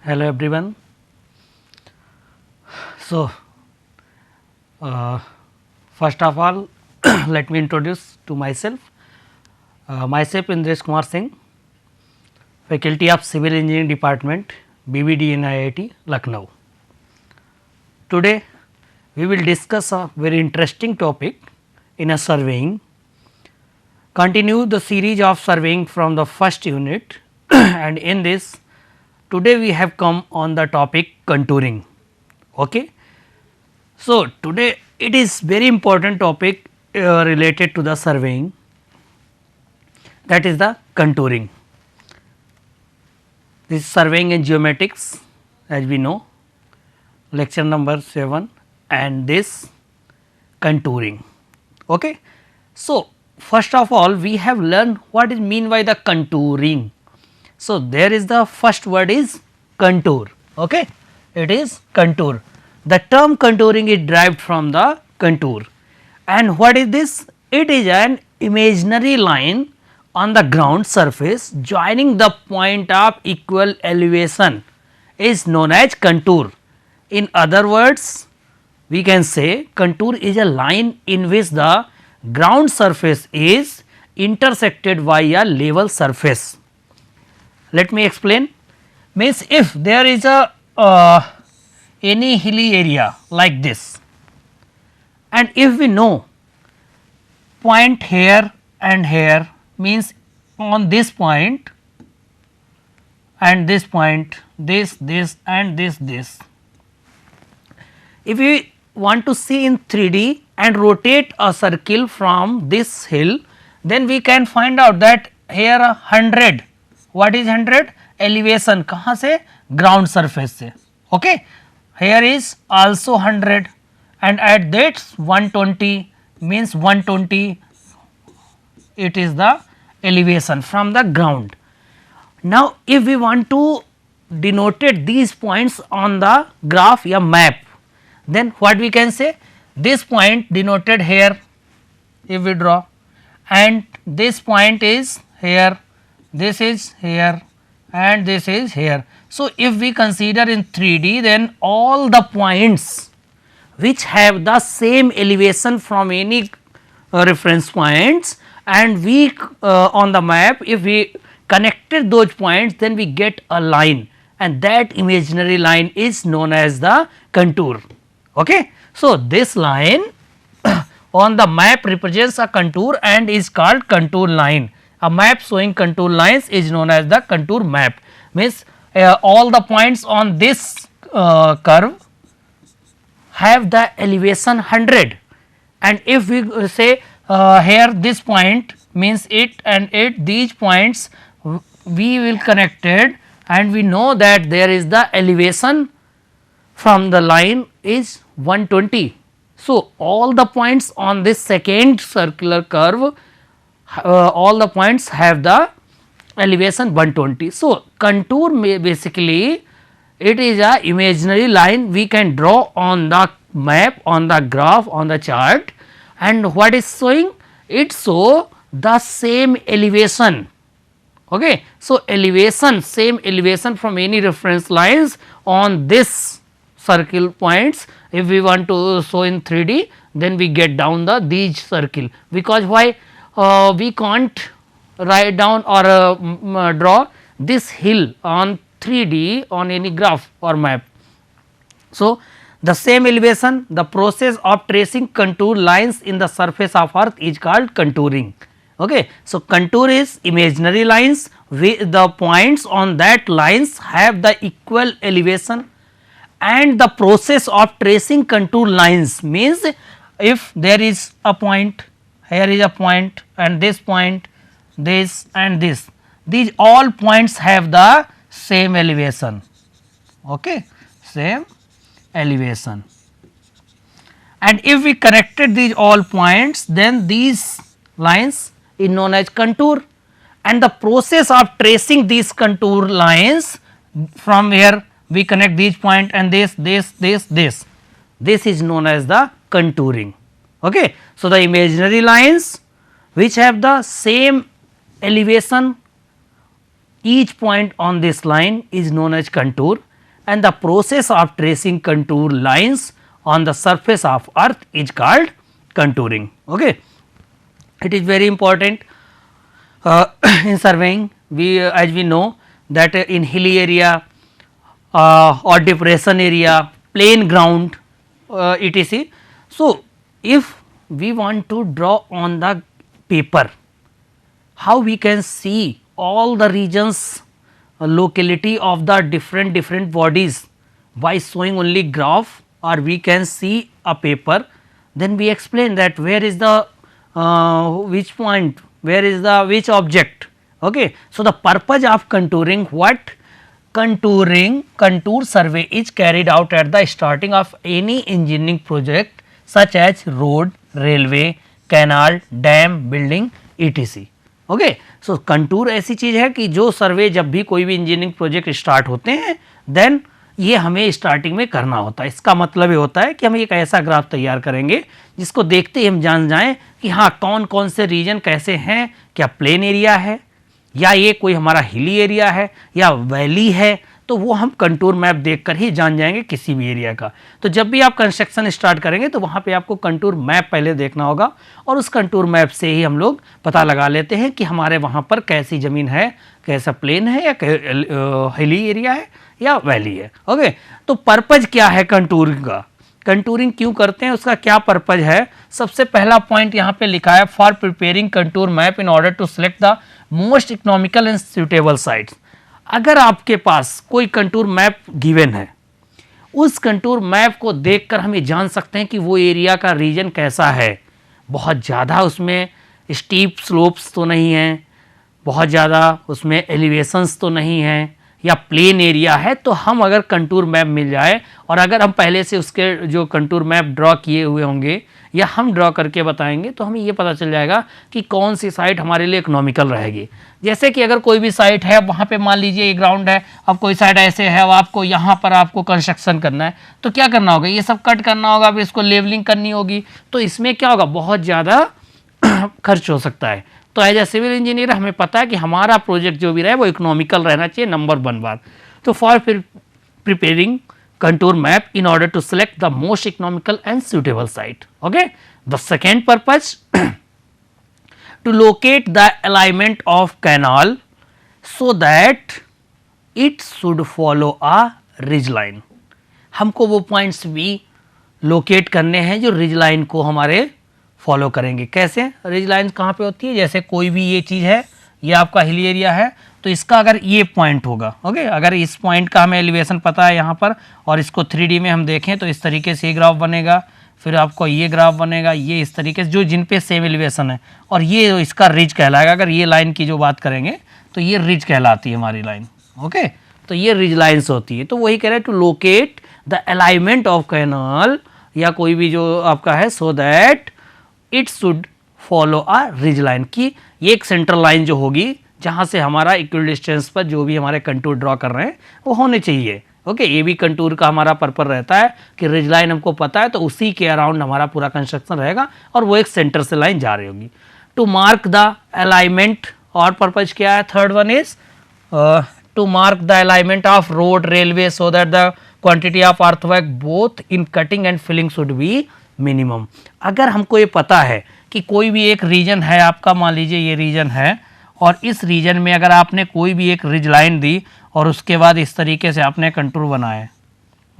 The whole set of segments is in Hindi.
Hello everyone. So, uh, first of all let me introduce to myself. Myself Indresh Kumar Singh, faculty of Civil Engineering Department, BBD in IIT Lucknow. Today we will discuss a very interesting topic in a surveying. Continue the series of surveying from the first unit and in this today we have come on the topic contouring. Okay. So, today it is very important topic related to the surveying, that is the contouring. This surveying and geomatics, as we know, lecture number 7 and this contouring. Okay. So, first of all we have learned what is mean by the contouring. So, there is the first word is contour. Okay. It is contour. The term contouring is derived from the contour, and what is this? It is an imaginary line on the ground surface joining the point of equal elevation is known as contour. In other words, we can say contour is a line in which the ground surface is intersected by a level surface. Let me explain. Means if there is a any hilly area like this, and if we know point here and here, means on this point and this point, this and this. If we want to see in 3D and rotate a circle from this hill, then we can find out that here 100, what is 100? Elevation कहाँ से? Ground surface से. Okay. Here is also 100 and at that 120 means 120, it is the elevation from the ground. Now, if we want to denote these points on the graph or map, then what we can say? This point denoted here, if we draw, and this point is here, this is here and this is here. So, if we consider in 3D, then all the points which have the same elevation from any reference points, and we on the map, if we connected those points, then we get a line, and that imaginary line is known as the contour. Okay. So, this line on the map represents a contour and is called contour line. A map showing contour lines is known as the contour map. Means all the points on this curve have the elevation 100, and if we say here this point means it and it, these points we will connected, and we know that there is the elevation from the line is 120. So, all the points on this second circular curve, all the points have the elevation 120. So, contour basically it is a imaginary line we can draw on the map, on the graph, on the chart, and what is showing? It show the same elevation. Okay. So, elevation, same elevation from any reference lines on this circle points. If we want to show in 3D, then we get down the these circle, because why? We can't write down or draw this hill on 3D on any graph or map. So, the same elevation, the process of tracing contour lines in the surface of earth is called contouring. Okay. So, contour is imaginary lines, the points on that lines have the equal elevation, and the process of tracing contour lines means if there is a point, here is a point and this point, this and this, these all points have the same elevation. Okay. Same elevation, and if we connected these all points, then these lines is known as contour, and the process of tracing these contour lines from here we connect these point and this is known as the contouring. Okay. So, the imaginary lines which have the same elevation, each point on this line is known as contour, and the process of tracing contour lines on the surface of earth is called contouring. Okay, it is very important in surveying. We as we know that in hilly area or depression area, plain ground, etc. So, if we want to draw on the paper, how we can see all the regions locality of the different bodies by showing only graph, or we can see a paper, then we explain that where is the which point, where is the which object. Okay. So, the purpose of contouring, what contouring, contour survey is carried out at the starting of any engineering project such as road, railway, canal, dam, building etc. Okay, so contour ऐसी चीज़ है कि जो सर्वे जब भी कोई भी इंजीनियरिंग प्रोजेक्ट स्टार्ट होते हैं देन ये हमें स्टार्टिंग में करना होता है। इसका मतलब ये होता है कि हम एक ऐसा ग्राफ तैयार करेंगे जिसको देखते ही हम जान जाएं कि हाँ कौन कौन से रीजन कैसे हैं, क्या प्लेन एरिया है या ये कोई हमारा हिली एरिया है या वैली है, तो वो हम कंटूर मैप देखकर ही जान जाएंगे किसी भी एरिया का। तो जब भी आप कंस्ट्रक्शन स्टार्ट करेंगे तो वहाँ पे आपको कंटूर मैप पहले देखना होगा और उस कंटूर मैप से ही हम लोग पता लगा लेते हैं कि हमारे वहाँ पर कैसी ज़मीन है, कैसा प्लेन है या हिली एरिया है या वैली है। ओके, तो पर्पज क्या है कंटूरिंग का, कंटूरिंग क्यों करते हैं, उसका क्या पर्पज है। सबसे पहला पॉइंट यहाँ पे लिखा है for preparing contour map in order to select the most economical and suitable sites. अगर आपके पास कोई कंटूर मैप गिवन है, उस कंटूर मैप को देखकर हम ये जान सकते हैं कि वो एरिया का रीजन कैसा है, बहुत ज़्यादा उसमें स्टीप स्लोप्स तो नहीं हैं, बहुत ज़्यादा उसमें एलिवेशंस तो नहीं हैं या प्लेन एरिया है। तो हम अगर कंटूर मैप मिल जाए और अगर हम पहले से उसके जो कंटूर मैप ड्रॉ किए हुए होंगे या हम ड्रॉ करके बताएंगे तो हमें ये पता चल जाएगा कि कौन सी साइट हमारे लिए इकोनॉमिकल रहेगी। जैसे कि अगर कोई भी साइट है, वहाँ पे मान लीजिए ये ग्राउंड है, अब कोई साइट ऐसे है, अब आपको यहाँ पर आपको कंस्ट्रक्शन करना है तो क्या करना होगा, ये सब कट करना होगा, फिर इसको लेवलिंग करनी होगी, तो इसमें क्या होगा, बहुत ज़्यादा खर्च हो सकता है। तो एज ए सिविल इंजीनियर हमें पता है कि हमारा प्रोजेक्ट जो भी रहे वो इकोनॉमिकल रहना चाहिए, नंबर 1 बात। तो for preparing contour map in order to select the most economical and suitable site. Okay, the second purpose to locate the alignment of canal so that it should follow a ridge line. हमको वो पॉइंट्स भी लोकेट करने हैं जो रिज लाइन को हमारे फॉलो करेंगे। कैसे, रिज लाइन कहाँ पे होती है, जैसे कोई भी ये चीज़ है, ये आपका हिली एरिया है, तो इसका अगर ये पॉइंट होगा, ओके, अगर इस पॉइंट का हमें एलिवेशन पता है यहाँ पर और इसको 3D में हम देखें तो इस तरीके से ये ग्राफ बनेगा, फिर आपको ये ग्राफ बनेगा, ये इस तरीके से जो जिन पे सेम एलिवेशन है, और ये इसका रिज कहलाएगा। अगर ये लाइन की जो बात करेंगे तो ये रिज कहलाती है हमारी लाइन। ओके, तो ये रिज लाइन्स होती है। तो वही कह रहे हैं to locate the alignment of canal या कोई भी जो आपका है so that it should follow a ridge line, की ये एक सेंट्रल लाइन जो होगी जहाँ से हमारा इक्वल डिस्टेंस पर जो भी हमारे कंटूर ड्रॉ कर रहे हैं वो होने चाहिए। ओके, ये भी कंटूर का हमारा पर्पस रहता है कि रिज लाइन हमको पता है तो उसी के अराउंड हमारा पूरा कंस्ट्रक्शन रहेगा और वो एक सेंटर से लाइन जा रही होगी। टू मार्क द अलाइनमेंट, और पर्पज क्या है, third one is to mark the alignment of road, railway so that the quantity of earthwork both in cutting and filling should be minimum. अगर हमको ये पता है कि कोई भी एक रीजन है आपका, मान लीजिए ये रीजन है और इस रीजन में अगर आपने कोई भी एक रिज लाइन दी और उसके बाद इस तरीके से आपने कंटूर बनाए,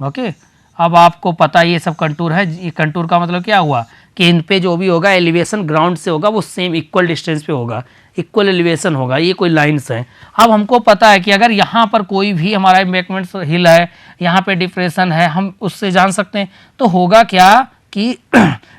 ओके, अब आपको पता ये सब कंटूर है। ये कंटूर का मतलब क्या हुआ कि इन पे जो भी होगा एलिवेशन ग्राउंड से होगा वो सेम इक्वल डिस्टेंस पे होगा, इक्वल एलिवेशन होगा, ये कोई लाइन्स हैं। अब हमको पता है कि अगर यहाँ पर कोई भी हमारा एम्बैंकमेंट हिल है, यहाँ पे डिप्रेशन है, हम उससे जान सकते हैं। तो होगा क्या कि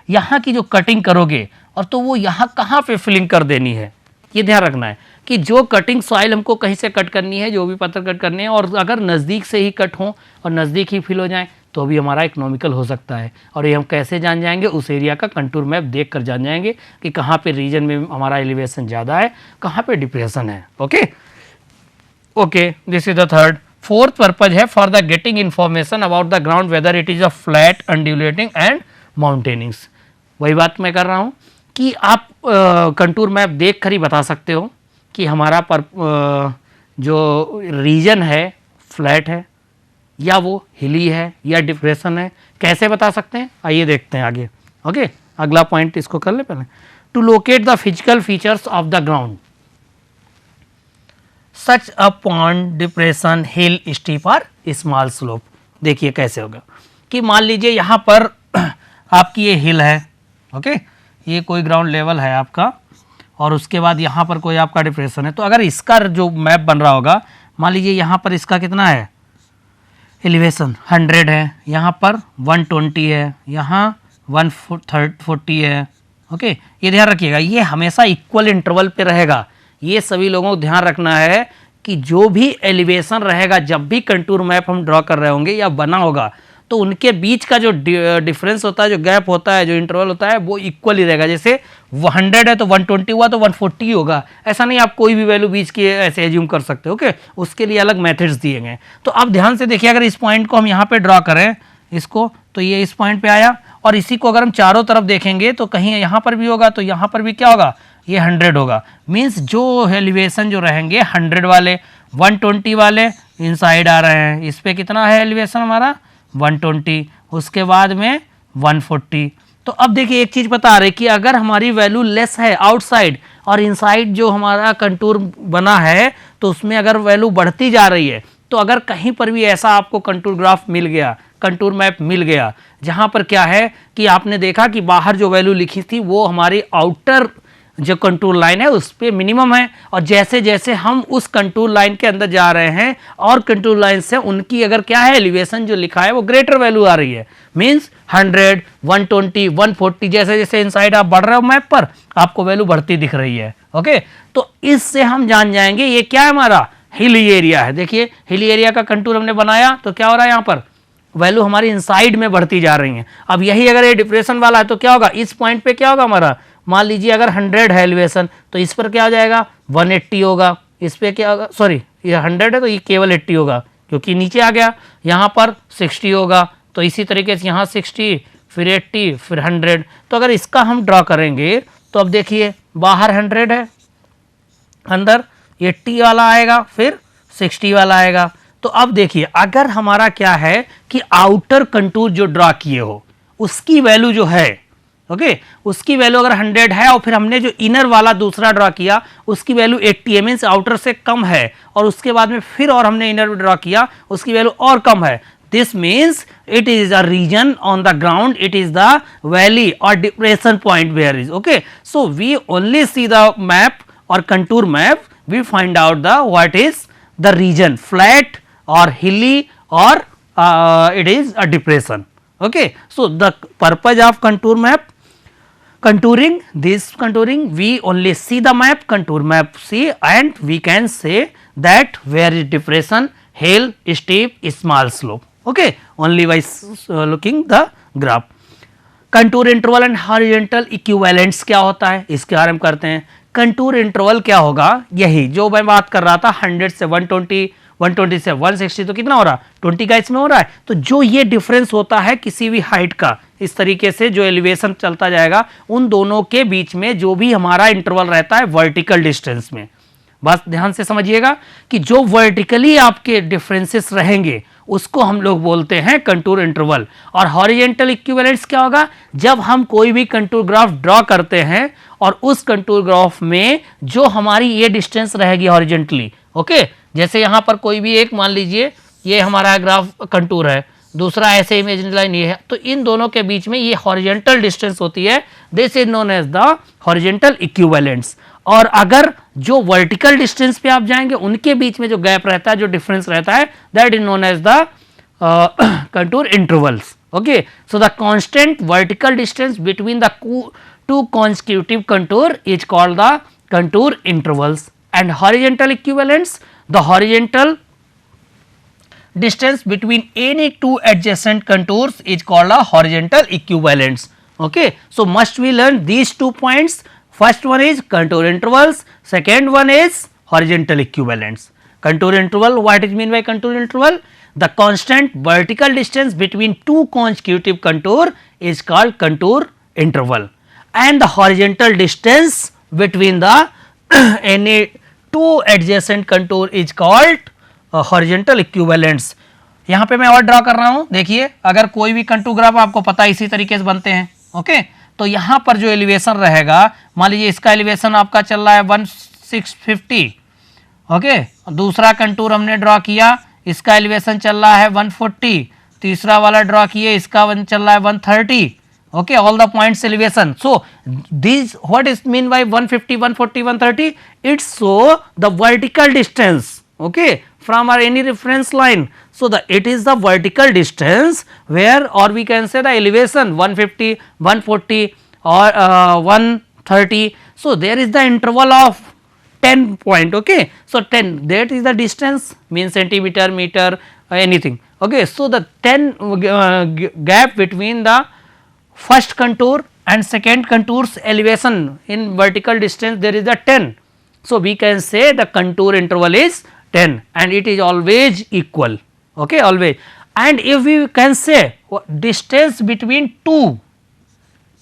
यहाँ की जो कटिंग करोगे और तो वो यहाँ कहाँ पे फिलिंग कर देनी है, ये ध्यान रखना है कि जो कटिंग सॉइल हमको कहीं से कट करनी है, जो भी पत्थर कट करने हैं, और अगर नज़दीक से ही कट हो और नज़दीक ही फिल हो जाए तो भी हमारा इकोनॉमिकल हो सकता है। और ये हम कैसे जान जाएंगे, उस एरिया का कंटूर मैप देख कर जान जाएंगे कि कहाँ पे रीजन में हमारा एलिवेशन ज़्यादा है, कहाँ पे डिप्रेशन है। Okay okay, this is the third. Fourth purpose है for the getting information about the ground whether it is a flat, undulating and mountainings. वही बात मैं कर रहा हूँ कि आप कंटूर मैप देख कर ही बता सकते हो कि हमारा जो रीजन है फ्लैट है या वो हिली है या डिप्रेशन है, कैसे बता सकते हैं, आइए देखते हैं आगे। ओके, अगला पॉइंट इसको कर ले पहले। To locate the physical features of the ground such a pond, depression, hill, steep और स्मॉल स्लोप। देखिए कैसे होगा कि मान लीजिए यहाँ पर आपकी ये हिल है, ओके, ये कोई ग्राउंड लेवल है आपका, और उसके बाद यहाँ पर कोई आपका डिप्रेशन है। तो अगर इसका जो मैप बन रहा होगा, मान लीजिए यहाँ पर इसका कितना है एलिवेशन 100 है, यहाँ पर 120 है, यहाँ 140 है। ओके, ये ध्यान रखिएगा, ये हमेशा इक्वल इंटरवल पे रहेगा। ये सभी लोगों को ध्यान रखना है कि जो भी एलिवेशन रहेगा, जब भी कंटूर मैप हम ड्रॉ कर रहे होंगे या बना होगा, तो उनके बीच का जो डिफरेंस होता है, जो गैप होता है, जो इंटरवल होता है, वो इक्वल ही रहेगा। जैसे 100 है तो 120 हुआ तो 140 होगा, ऐसा नहीं आप कोई भी वैल्यू बीच की ऐसे एज्यूम कर सकते हो। ओके, उसके लिए अलग मेथड्स दिए गए। तो अब ध्यान से देखिए, अगर इस पॉइंट को हम यहाँ पे ड्रॉ करें इसको, तो ये इस पॉइंट पे आया, और इसी को अगर हम चारों तरफ देखेंगे तो कहीं यहाँ पर भी होगा, तो यहाँ पर भी क्या होगा, ये 100 होगा। मीन्स जो एलिवेशन जो रहेंगे 100 वाले, 120 वाले इनसाइड आ रहे हैं। इस पे कितना है एलिवेशन हमारा 120, उसके बाद में 140। तो अब देखिए एक चीज़ बता रहे कि अगर हमारी वैल्यू लेस है आउटसाइड और इनसाइड जो हमारा कंटूर बना है, तो उसमें अगर वैल्यू बढ़ती जा रही है, तो अगर कहीं पर भी ऐसा आपको कंटूर ग्राफ मिल गया, कंटूर मैप मिल गया, जहाँ पर क्या है कि आपने देखा कि बाहर जो वैल्यू लिखी थी वो हमारी आउटर जो कंटूर लाइन है उस पर मिनिमम है, और जैसे जैसे हम उस कंटूर लाइन के अंदर जा रहे हैं और कंटूर लाइन से उनकी अगर क्या है एलिवेशन जो लिखा है वो ग्रेटर वैल्यू आ रही है। मींस 100, 120, 140, जैसे जैसे इनसाइड आप बढ़ रहे हो मैप पर, आपको वैल्यू बढ़ती दिख रही है। ओके, तो इससे हम जान जाएंगे ये क्या है, हमारा हिली एरिया है। देखिए हिली एरिया का कंटूर हमने बनाया, तो क्या हो रहा है, यहाँ पर वैल्यू हमारी इनसाइड में बढ़ती जा रही है। अब यही अगर ये डिप्रेशन वाला है तो क्या होगा, इस पॉइंट पे क्या होगा हमारा, मान लीजिए अगर 100 है एलिवेशन, तो इस पर क्या आ जाएगा 180 होगा, इस पे क्या होगा, सॉरी ये 100 है तो ये केवल 80 होगा क्योंकि नीचे आ गया, यहाँ पर 60 होगा, तो इसी तरीके से यहाँ 60, फिर 80, फिर 100। तो अगर इसका हम ड्रॉ करेंगे तो अब देखिए बाहर 100 है, अंदर 80 वाला आएगा, फिर 60 वाला आएगा। तो अब देखिए अगर हमारा क्या है कि आउटर कंटूर जो ड्रॉ किए हो उसकी वैल्यू जो है, ओके, उसकी वैल्यू अगर 100 है और फिर हमने जो इनर वाला दूसरा ड्रॉ किया उसकी वैल्यू 80 है, मीन्स आउटर से कम है, और उसके बाद में फिर और हमने इनर ड्रॉ किया उसकी वैल्यू और कम है, this means it is a region on the ground, it is the valley और depression point where is. Okay, so we only see the map और contour map, we find out the what is the region, flat or hilly or it is a depression. Okay, so the purpose of contour map, contouring, this contouring we only see the map, contour map see, and we can say that where is depression, hill, steep, small slope. Okay, only by looking the graph. Contour interval and horizontal equivalents क्या होता है, इसके बारे में करते हैं। कंटूर इंटरवल क्या होगा, यही जो मैं बात कर रहा था 100 से 120, 120 से 160, तो कितना हो रहा 20 का इसमें हो रहा है। तो जो ये डिफरेंस होता है किसी भी हाइट का, इस तरीके से जो एलिवेशन चलता जाएगा उन दोनों के बीच में जो भी हमारा इंटरवल रहता है वर्टिकल डिस्टेंस में, बस ध्यान से समझिएगा कि जो वर्टिकली आपके डिफरेंसेस रहेंगे उसको हम लोग बोलते हैं कंटूर इंटरवल। और हॉरिजॉन्टल इक्विवेलेंट्स क्या होगा, जब हम कोई भी कंटूर ग्राफ ड्रॉ करते हैं और उस कंटूर ग्राफ में जो हमारी ये डिस्टेंस रहेगी हॉरिजॉन्टली, ओके, जैसे यहाँ पर कोई भी एक मान लीजिए ये हमारा ग्राफ कंटूर है, दूसरा ऐसे इमेजिनरी लाइन ये है, तो इन दोनों के बीच में ये हॉरिजॉन्टल डिस्टेंस होती है, this is known as the horizontal equivalents. और अगर जो वर्टिकल डिस्टेंस पे आप जाएंगे उनके बीच में जो गैप रहता है, जो डिफरेंस रहता है, that is known as the contour intervals. Okay, so the constant vertical distance between the two consecutive contour is called the contour intervals, and horizontal equivalents, the horizontal distance between any two adjacent contours is called a horizontal equivalents. Okay, so must we learn these 2 points. First one is contour intervals, second one is horizontal equivalents. Contour interval, what is mean by contour interval? The constant vertical distance between two consecutive contour is called contour interval, and the horizontal distance between the any two adjacent contour is called horizontal equivalents. यहाँ पे मैं और ड्रॉ कर रहा हूँ, देखिए अगर कोई भी कंटूर ग्राफ आपको पता है इसी तरीके से बनते हैं, ओके। तो यहाँ पर जो एलिवेशन रहेगा, मान लीजिए इसका एलिवेशन आपका चल रहा है 1650, ओके। दूसरा कंटूर हमने ड्रॉ किया, इसका एलिवेशन चल रहा है 140, तीसरा वाला ड्रॉ किए, इसका चल रहा है 130, okay, all the points elevation. So these, what is mean by 150, 140, 130? It show the vertical distance, okay, from our any reference line. So it is the vertical distance where, or we can say the elevation 150, 140 or 130. So there is the interval of 10 point, okay. So 10, that is the distance, means centimeter, meter, anything, okay. So the 10 gap between the first contour and second contour's elevation in vertical distance, there is a 10. So we can say the contour interval is 10 and it is always equal, okay, always. And if we can say distance between two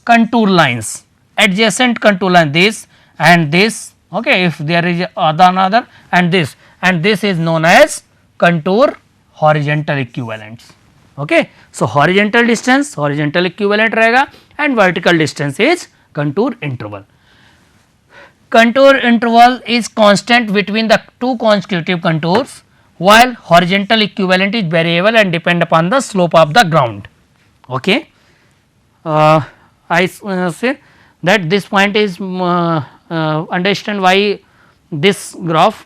contour lines, adjacent contour line, this and this, okay, if there is another and this is known as contour horizontal equivalents, okay. So horizontal distance, horizontal equivalent रहेगा and vertical distance is contour interval. Contour interval is constant between the two consecutive contours, while horizontal equivalent is variable and depend upon the slope of the ground, okay. I say that this point is understand why this graph,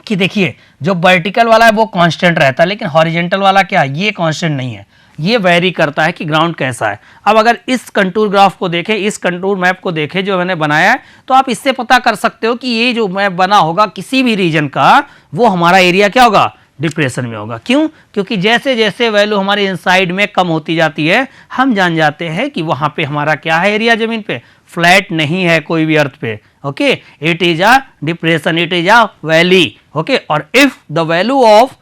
कि देखिए जो वर्टिकल वाला है वो कांस्टेंट रहता है, लेकिन हॉरिजेंटल वाला क्या है, ये कांस्टेंट नहीं है, ये वेरी करता है कि ग्राउंड कैसा है। अब अगर इस कंटूर ग्राफ को देखें, इस कंटूर मैप को देखें जो मैंने बनाया है, तो आप इससे पता कर सकते हो कि ये जो मैप बना होगा किसी भी रीजन का, वो हमारा एरिया क्या होगा, डिप्रेशन में होगा। क्यों? क्योंकि जैसे जैसे वैल्यू हमारे इनसाइड में कम होती जाती है, हम जान जाते हैं कि वहां पे हमारा क्या है, एरिया जमीन पे फ्लैट नहीं है कोई भी अर्थ पे, okay, it is a depression, it is a valley, okay. और if the value of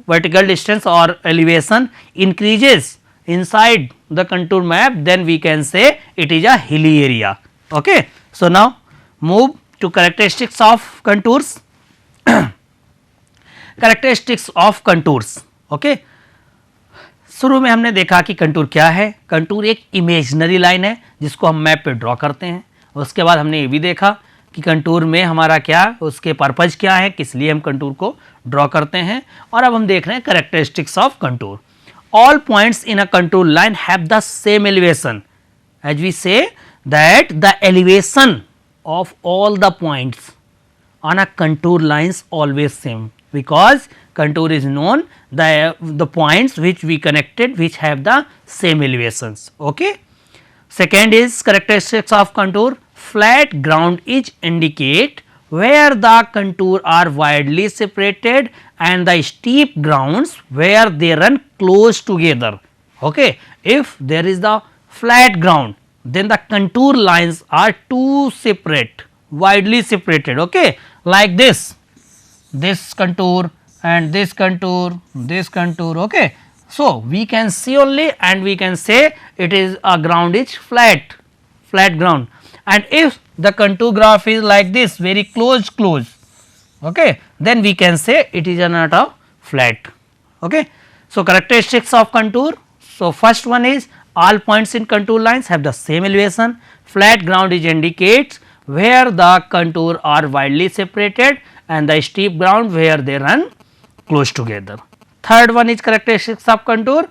vertical distance or elevation increases inside the contour map, then we can say it is a hilly area, okay. So now move to characteristics of contours. Characteristics of contours, okay. शुरू में हमने देखा कि कंटूर क्या है, कंटूर एक इमेजनरी लाइन है जिसको हम मैप पे ड्रॉ करते हैं। उसके बाद हमने ये भी देखा कि कंटूर में हमारा क्या, उसके पर्पज क्या है, किस लिए हम कंटूर को ड्रॉ करते हैं। और अब हम देख रहे हैं characteristics of contour. All points in a contour line have the same elevation, as we say that the elevation of all the points on a contour lines always same, because contour is known the points which we connected which have the same elevations, okay. Second is characteristics of contour. Flat ground is indicate where the contour are widely separated and the steep grounds where they run close together, okay. If there is the flat ground, then the contour lines are too separate, widely separated, okay, like this contour and this contour, this contour, okay. So we can see only and we can say it is a ground is flat ground. And if the contour graph is like this, very close, okay, then we can say it is not a flat, okay. So characteristics of contour. So first one is all points in contour lines have the same elevation. Flat ground is indicates where the contour are widely separated and the steep ground where they run close together. Third one is characteristics of contour.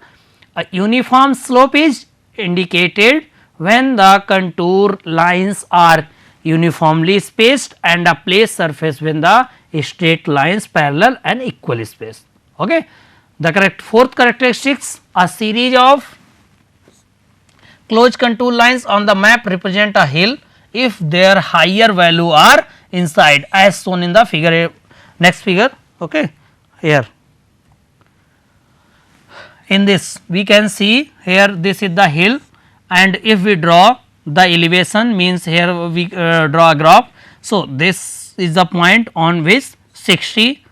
A uniform slope is indicated when the contour lines are uniformly spaced and a place surface when the straight lines parallel and equally spaced, okay. The fourth characteristics, a series of closed contour lines on the map represent a hill if their higher value are inside, as shown in the figure, next figure, okay. Here in this we can see here this is the hill, and if we draw the elevation, means here we draw a graph. So this is the point on which 60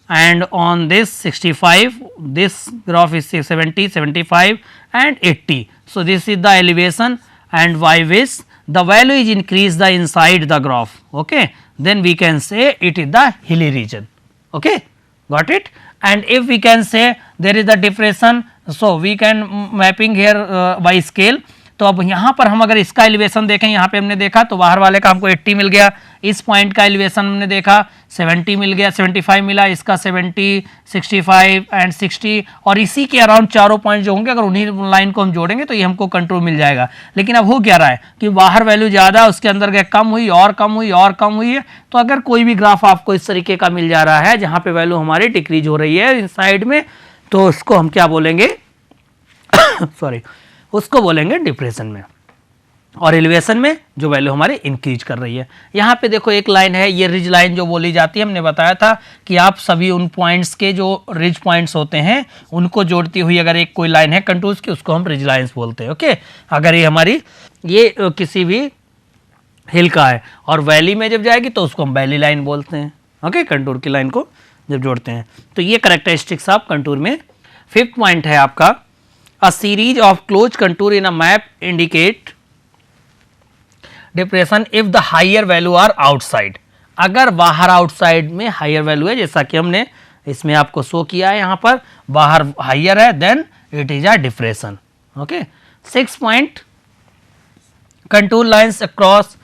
and on this 65, this graph is 70, 75 and 80. So this is the elevation and y which the value is increased the inside the graph, okay, then we can say it is the hilly region, okay, got it. and if we can say there is a depression, so we can mapping here by scale. तो अब यहाँ पर हम अगर इसका एलिवेशन देखें, यहाँ पे हमने देखा तो बाहर वाले का हमको 80 मिल गया, इस पॉइंट का एलिवेशन हमने देखा 70 मिल गया, 75 मिला, इसका 70, 65 एंड 60, और इसी के अराउंड चारों पॉइंट जो होंगे अगर उन्हीं लाइन को हम जोड़ेंगे तो ये हमको कंट्रोल मिल जाएगा। लेकिन अब हो क्या रहा है कि बाहर वैल्यू ज़्यादा, उसके अंदर गया कम हुई और कम हुई और कम हुई है। तो अगर कोई भी ग्राफ आपको इस तरीके का मिल जा रहा है जहाँ पे वैल्यू हमारी डिक्रीज हो रही है इन साइड में, तो उसको हम क्या बोलेंगे सॉरी उसको बोलेंगे डिप्रेशन में, और एलिवेशन में जो वैल्यू हमारी इंक्रीज कर रही है। यहाँ पे देखो एक लाइन है, ये रिज लाइन जो बोली जाती है, हमने बताया था कि आप सभी उन पॉइंट्स के जो रिज पॉइंट्स होते हैं उनको जोड़ती हुई अगर एक कोई लाइन है कंटूर्स की, उसको हम रिज लाइन्स बोलते हैं। ओके, अगर ये हमारी ये किसी भी हिल का है और वैली में जब जाएगी तो उसको हम वैली लाइन बोलते हैं। ओके, कंटूर की लाइन को जब जोड़ते हैं तो ये करेक्टरिस्टिक्स आप कंटूर में। फिफ्थ पॉइंट है आपका, a series of closed contour in a map indicate depression if the higher value are outside। अगर बाहर आउटसाइड में हायर वैल्यू है, जैसा कि हमने इसमें आपको शो किया है, यहाँ पर बाहर हायर है, then it is a depression. Okay, 6 point, contour lines across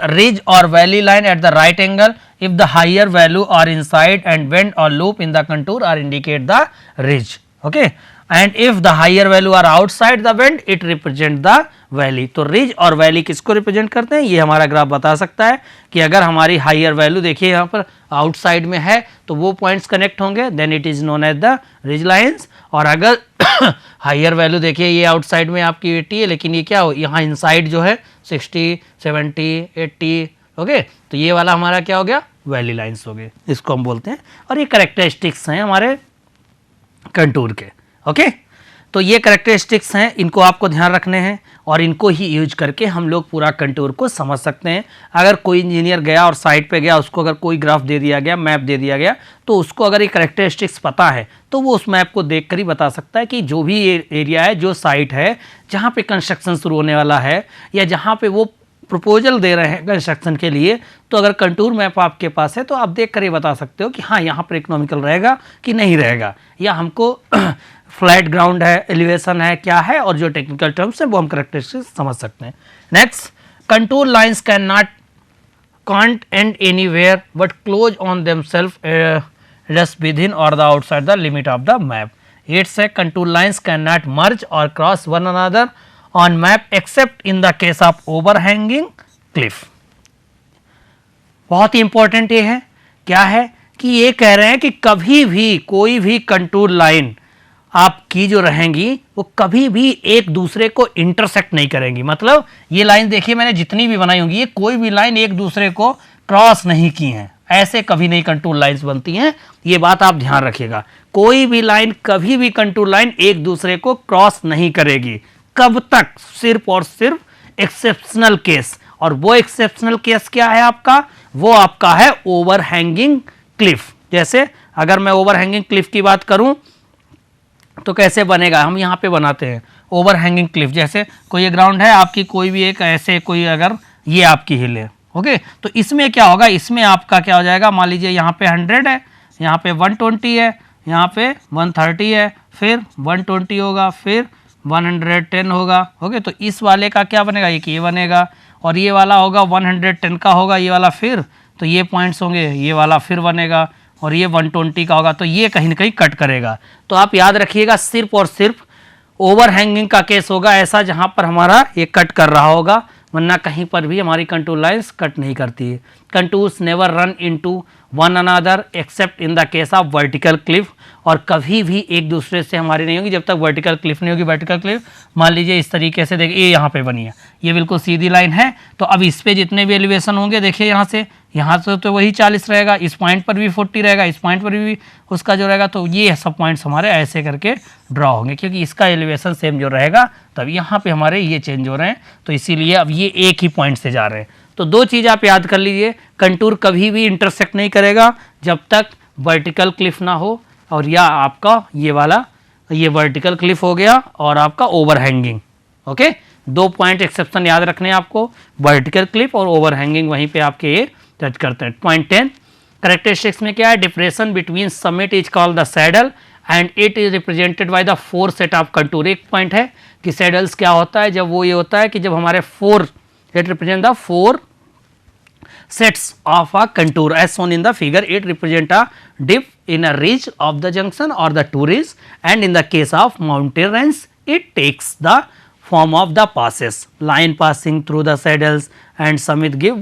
ridge or valley line at the right angle if the higher value are inside and bend or loop in the contour or indicate the ridge। okay, and if the higher value are outside the bend it represent the valley। तो ridge और valley किसको रिप्रेजेंट करते हैं, ये हमारा ग्राफ बता सकता है कि अगर हमारी हायर वैल्यू देखिए यहाँ पर आउटसाइड में है तो वो पॉइंट्स कनेक्ट होंगे, then it is known as the ridge lines. और अगर हायर वैल्यू देखिए ये आउटसाइड में आपकी 80 है, लेकिन ये क्या हो यहाँ इनसाइड जो है 60, 70, 80। ओके, तो ये वाला हमारा क्या हो गया, वैली लाइन्स हो गए, इसको हम बोलते हैं। और ये करेक्टरिस्टिक्स हैं हमारे कंटूर के। ओके, तो ये करेक्टरिस्टिक्स हैं, इनको आपको ध्यान रखने हैं और इनको ही यूज करके हम लोग पूरा कंटूर को समझ सकते हैं। अगर कोई इंजीनियर गया और साइट पे गया, उसको अगर कोई ग्राफ दे दिया गया, मैप दे दिया गया, तो उसको अगर ये करेक्टरिस्टिक्स पता है तो वो उस मैप को देखकर ही बता सकता है कि जो भी एरिया है, जो साइट है जहाँ पे कंस्ट्रक्शन शुरू होने वाला है या जहाँ पे वो प्रपोजल दे रहे हैं कंस्ट्रक्शन के लिए, तो अगर कंटूर मैप आपके पास है तो आप देख कर ये बता सकते हो कि हाँ यहाँ पर इकोनॉमिकल रहेगा कि नहीं रहेगा, या हमको फ्लैट ग्राउंड है, एलिवेशन है, क्या है, और जो टेक्निकल टर्म्स है वो हम करेक्टरिस्टिक्स समझ सकते हैं। Next, contour lines can not can't end anywhere but close on themselves just within or the outside the limit of the map. It's a contour lines can not merge or cross one another on map except in the case of overhanging cliff. बहुत ही इंपॉर्टेंट ये है, क्या है कि ये कह रहे हैं कि कभी भी कोई भी कंटूर लाइन आपकी जो रहेंगी वो कभी भी एक दूसरे को इंटरसेक्ट नहीं करेंगी। मतलब ये लाइन देखिए मैंने जितनी भी बनाई होंगी, ये कोई भी लाइन एक दूसरे को क्रॉस नहीं की हैं, ऐसे कभी नहीं कंटूर लाइंस बनती हैं, ये बात आप ध्यान रखिएगा। कोई भी लाइन, कभी भी कंटूर लाइन एक दूसरे को क्रॉस नहीं करेगी। कब तक, सिर्फ और सिर्फ एक्सेप्शनल केस, और वो एक्सेप्शनल केस क्या है आपका, वो आपका है ओवरहैंगिंग क्लिफ। जैसे अगर मैं ओवरहैंगिंग क्लिफ की बात करूं तो कैसे बनेगा, हम यहाँ पे बनाते हैं ओवरहैंगिंग क्लिफ। जैसे कोई ग्राउंड है आपकी, कोई भी एक ऐसे कोई अगर ये आपकी हिल है, ओके, तो इसमें क्या होगा, इसमें आपका क्या हो जाएगा, मान लीजिए यहाँ पे 100 है, यहाँ पे 120 है, यहाँ पे 130 है, फिर 120 होगा, फिर 110 होगा। ओके, तो इस वाले का क्या बनेगा, एक ये बनेगा, और ये वाला होगा 110 का होगा ये वाला, फिर तो ये पॉइंट्स होंगे, ये वाला फिर बनेगा, और ये 120 का होगा, तो ये कहीं ना कहीं कट करेगा। तो आप याद रखिएगा सिर्फ और सिर्फ ओवरहैंगिंग का केस होगा ऐसा जहां पर हमारा ये कट कर रहा होगा, वरना कहीं पर भी हमारी कंटूर लाइंस कट नहीं करती है। Contours never run into one another accept in the case of vertical Cliff, और कभी भी एक दूसरे से हमारी नहीं होगी जब तक वर्टिकल क्लिफ नहीं होगी। वर्टिकल क्लिफ मान लीजिए इस तरीके से, देखिए ये यहाँ पे बनी है, ये बिल्कुल सीधी लाइन है, तो अब इस पे जितने भी एलिवेशन होंगे देखिए यहाँ से तो वही 40 रहेगा, इस पॉइंट पर भी 40 रहेगा, इस पॉइंट पर भी उसका जो रहेगा, तो ये सब पॉइंट्स हमारे ऐसे करके ड्रॉ होंगे, क्योंकि इसका एलिवेशन सेम जो रहेगा तब यहाँ पे हमारे ये चेंज हो रहे हैं, तो इसीलिए अब ये एक ही पॉइंट से जा रहे हैं। तो दो चीज़ आप याद कर लीजिए, कंटूर कभी भी इंटरसेक्ट नहीं करेगा जब तक वर्टिकल क्लिफ ना हो, और या आपका ये वाला ये वर्टिकल क्लिफ हो गया और आपका ओवरहैंगिंग। ओके, दो पॉइंट एक्सेप्शन याद रखने हैं आपको, वर्टिकल क्लिफ और ओवरहैंगिंग, वहीं पे आपके ये टच करते हैं। पॉइंट 10, करेक्टरिस्टिक्स में क्या है, depression between summit is called the saddle and it is represented by the 4 set of contour. एक पॉइंट है कि सैडल्स क्या होता है, जब वो ये होता है कि जब हमारे 4 it represent the 4 sets of a contour as shown in the figure. It represent a dip in a ridge of the junction or the two ridge, and in the case of mountain range it takes the form of the passes, line passing through the saddles and summit give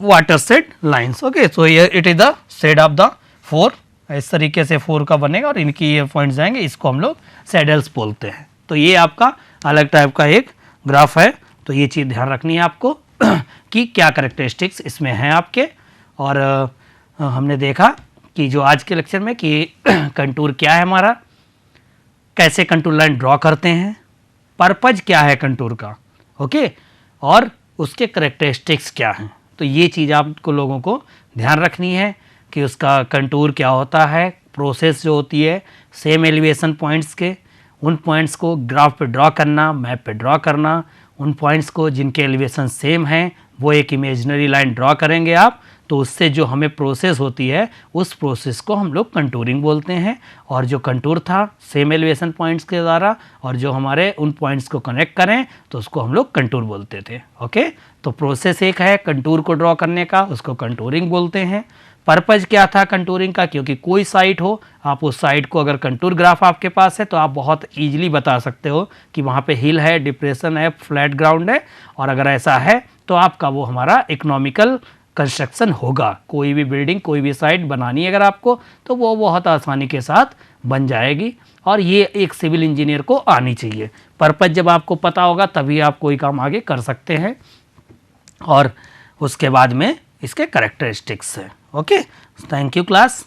watershed lines. Okay, so here it is the shade of the 4, इस तरीके से 4 का बनेगा और इनकी ये पॉइंट्स जाएंगे, इसको हम लोग सैडल्स बोलते हैं। तो ये आपका अलग टाइप का एक ग्राफ है, तो ये चीज़ ध्यान रखनी है आपको कि क्या करेक्टरिस्टिक्स इसमें हैं आपके। और हमने देखा कि जो आज के लेक्चर में कि कंटूर क्या है हमारा, कैसे कंटूर लाइन ड्रॉ करते हैं, पर्पज क्या है कंटूर का, ओके, और उसके करेक्टरिस्टिक्स क्या हैं। तो ये चीज़ आपको लोगों को ध्यान रखनी है कि उसका कंटूर क्या होता है, प्रोसेस जो होती है सेम एलिवेशन पॉइंट्स के, उन पॉइंट्स को ग्राफ पे ड्रॉ करना, मैप पे ड्रॉ करना, उन पॉइंट्स को जिनके एलिवेशन सेम हैं वो एक इमेजिनरी लाइन ड्रॉ करेंगे आप, तो उससे जो हमें प्रोसेस होती है उस प्रोसेस को हम लोग कंटूरिंग बोलते हैं। और जो कंटूर था सेम एलिवेशन पॉइंट्स के द्वारा और जो हमारे उन पॉइंट्स को कनेक्ट करें तो उसको हम लोग कंटूर बोलते थे। ओके, तो प्रोसेस एक है कंटूर को ड्रॉ करने का, उसको कंटूरिंग बोलते हैं। पर्पज क्या था कंटूरिंग का, क्योंकि कोई साइट हो, आप उस साइट को अगर कंटूर ग्राफ आपके पास है तो आप बहुत ईजिली बता सकते हो कि वहाँ पे हिल है, डिप्रेशन है, फ्लैट ग्राउंड है, और अगर ऐसा है तो आपका वो हमारा इकोनॉमिकल कंस्ट्रक्शन होगा। कोई भी बिल्डिंग, कोई भी साइट बनानी है अगर आपको तो वो बहुत आसानी के साथ बन जाएगी, और ये एक सिविल इंजीनियर को आनी चाहिए। पर्पज जब आपको पता होगा तभी आप कोई काम आगे कर सकते हैं, और उसके बाद में इसके करेक्टरिस्टिक्स है। Okay, thank you class.